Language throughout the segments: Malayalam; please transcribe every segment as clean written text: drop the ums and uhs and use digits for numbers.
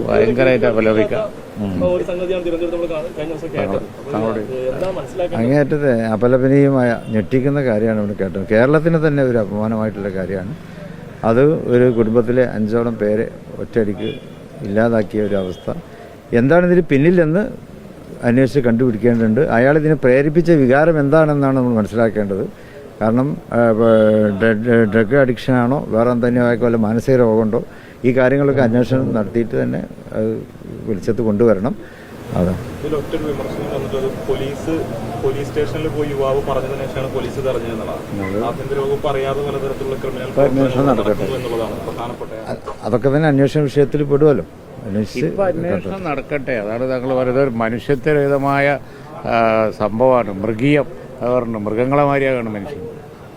ഭയങ്കരമായിട്ട് അപലപിക്കാം. അങ്ങേയറ്റത്തെ അപലപനീയമായ ഞെട്ടിക്കുന്ന കാര്യമാണ് ഇവിടെ കേട്ടത്. കേരളത്തിന് തന്നെ ഒരു അപമാനമായിട്ടുള്ള കാര്യമാണ് അത്. ഒരു കുടുംബത്തിലെ 5ഓളം പേരെ ഒറ്റയടിക്ക് ഇല്ലാതാക്കിയ ഒരു അവസ്ഥ. എന്താണ് ഇതിന് പിന്നിലെന്ന് അന്വേഷിച്ച് കണ്ടുപിടിക്കേണ്ടതുണ്ട്. അയാളിതിനെ പ്രേരിപ്പിച്ച വികാരം എന്താണെന്നാണ് നമ്മൾ മനസ്സിലാക്കേണ്ടത്. കാരണം ഡ്രഗ് അഡിക്ഷനാണോ വേറെ എന്തെങ്കിലും ആയിരിക്കും, വല്ല മാനസിക രോഗമുണ്ടോ, ഈ കാര്യങ്ങളൊക്കെ അന്വേഷണം നടത്തിയിട്ട് തന്നെ അത് വെളിച്ചത്ത് കൊണ്ടുവരണം. അതെ. ഇതിലൊറ്റൊരു വിമർശനം വന്നിട്ട് പോലീസ് സ്റ്റേഷനിൽ പോയി യുവാവ് പറഞ്ഞതിന് ശേഷമാണ് പോലീസ് തെരഞ്ഞെടുത്തത്. ആഭ്യന്തര വകുപ്പ് അറിയാതെ പലതരത്തിലുള്ള അന്വേഷണം നടക്കട്ടെ എന്നുള്ളതാണ് പ്രധാനപ്പെട്ട. അതൊക്കെ തന്നെ അന്വേഷണ വിഷയത്തിൽ പെടുമല്ലോ. അന്വേഷണം നടക്കട്ടെ. അതാണ് താങ്കൾ പറയുന്നത്. ഒരു മനുഷ്യത്വരഹിതമായ സംഭവമാണ്. മൃഗീയം പറഞ്ഞു. മൃഗങ്ങളെ മാതിരിയാണ് മനുഷ്യൻ.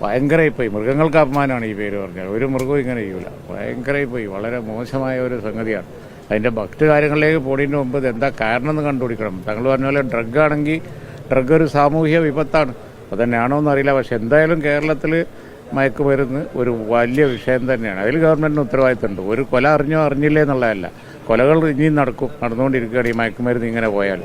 ഭയങ്കരമായിപ്പോയി. മൃഗങ്ങൾക്ക് അപമാനമാണ് ഈ പേര് പറഞ്ഞാൽ. ഒരു മൃഗവും ഇങ്ങനെ ചെയ്യൂല. ഭയങ്കരമായിപ്പോയി. വളരെ മോശമായ ഒരു സംഗതിയാണ്. അതിൻ്റെ മറ്റ് കാര്യങ്ങളിലേക്ക് പോണതിന് മുമ്പ് എന്താ കാരണം എന്ന് കണ്ടുപിടിക്കണം. താങ്കൾ പറഞ്ഞ പോലെ ഡ്രഗ് ആണെങ്കിൽ ഡ്രഗ് ഒരു സാമൂഹിക വിപത്താണ്. അതന്നെയാണോ എന്നറിയില്ല. പക്ഷെ എന്തായാലും കേരളത്തിൽ മയക്കുമരുന്ന് ഒരു വലിയ വിഷയം തന്നെയാണ്. അതിൽ ഗവൺമെൻറ്റിന് ഉത്തരവാദിത്തമുണ്ട്. ഒരു കൊല അറിഞ്ഞോ അറിഞ്ഞില്ലേ എന്നുള്ളതല്ല. കൊലകൾ ഇനിയും നടക്കും, നടന്നുകൊണ്ടിരിക്കുകയാണ് ഈ മയക്കുമരുന്ന് ഇങ്ങനെ പോയാൽ.